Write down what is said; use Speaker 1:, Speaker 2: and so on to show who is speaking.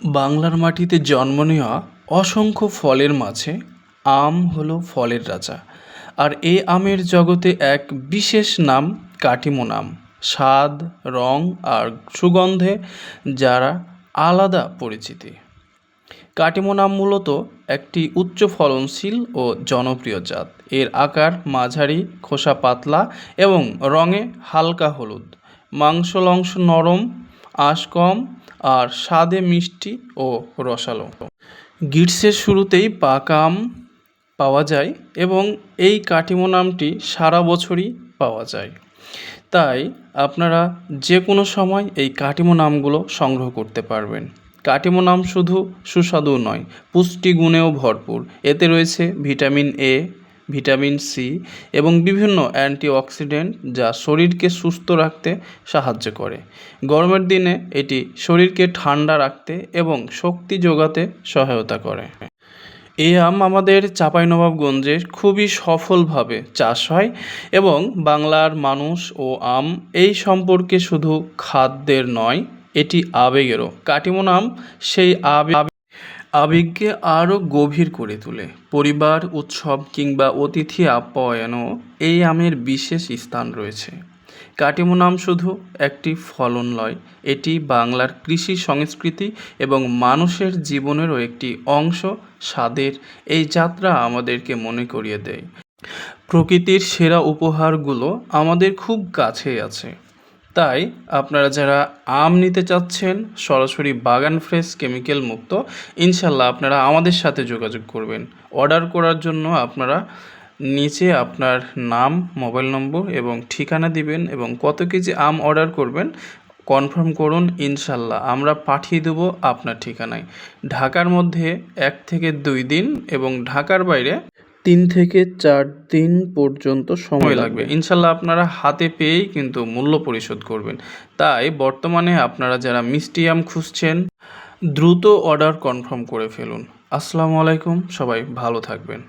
Speaker 1: বাংলার মাটিতে জন্ম নেওয়া অসংখ্য ফলের মাঝে আম হলো ফলের রাজা। আর এই আমের জগতে এক বিশেষ নাম কাটিমন আম। স্বাদ, রং আর সুগন্ধে যারা আলাদা পরিচিতি। কাটিমন আম মূলত একটি উচ্চ ফলনশীল ও জনপ্রিয় জাত। এর আকার মাঝারি, খোসা পাতলা এবং রঙে হালকা হলুদ। মাংস নরম, আঁশ কম আর স্বাদে মিষ্টি ও রসালো। গ্রীষ্মের শুরুতেই পাকা আম পাওয়া যায় এবং এই কাটিমন আমটি সারা বছরই পাওয়া যায়। তাই আপনারা যে কোনো সময় এই কাটিমন আমগুলো সংগ্রহ করতে পারবেন। কাটিমন আম শুধু সুস্বাদু নয়, পুষ্টিগুণেও ভরপুর। এতে রয়েছে ভিটামিন এ, ভিটামিন সি এবং বিভিন্ন অ্যান্টিঅক্সিডেন্ট যা শরীরকে সুস্থ রাখতে সাহায্য করে। গরমের দিনে এটি শরীরকে ঠান্ডা রাখতে এবং শক্তি যোগাতে সহায়তা করে। এই আম আমাদের চাঁপাইনবাবগঞ্জে খুবই সফলভাবে চাষ হয় এবং বাংলার মানুষ ও আম এই সম্পর্কে শুধু খাদ্যের নয়, এটি আবেগেরও। কাটিমন আম সেই আবেগকে আরও গভীর করে তোলে। পরিবার, উৎসব কিংবা অতিথি আপ্যায়নেও এই আমের বিশেষ স্থান রয়েছে। কাটিমন আম শুধু একটি ফলন নয়, এটি বাংলার কৃষি সংস্কৃতি এবং মানুষের জীবনেরও একটি অংশ। স্বাদের এই যাত্রা আমাদেরকে মনে করিয়ে দেয় প্রকৃতির সেরা উপহারগুলো আমাদের খুব কাছেই আছে। তাই আপনারা যারা আম নিতে চাচ্ছেন সরাসরি বাগান ফ্রেশ কেমিক্যাল মুক্ত, ইনশাল্লাহ আপনারা আমাদের সাথে যোগাযোগ করবেন। অর্ডার করার জন্য আপনারা নিচে আপনার নাম, মোবাইল নম্বর এবং ঠিকানা দিবেন এবং কত কেজি আম অর্ডার করবেন কনফার্ম করুন। ইনশাল্লাহ আমরা পাঠিয়ে দেবো আপনার ঠিকানায়। ঢাকার মধ্যে 1 থেকে 2 দিন এবং ঢাকার বাইরে 3 থেকে 4 দিন পর্যন্ত সময় লাগবে। ইনশাল্লাহ আপনারা হাতে পেয়েই কিন্তু মূল্য পরিশোধ করবেন। তাই বর্তমানে আপনারা যারা মিষ্টি আম খুঁজছেন দ্রুত অর্ডার কনফার্ম করে ফেলুন। আসসালামু আলাইকুম, সবাই ভালো থাকবেন।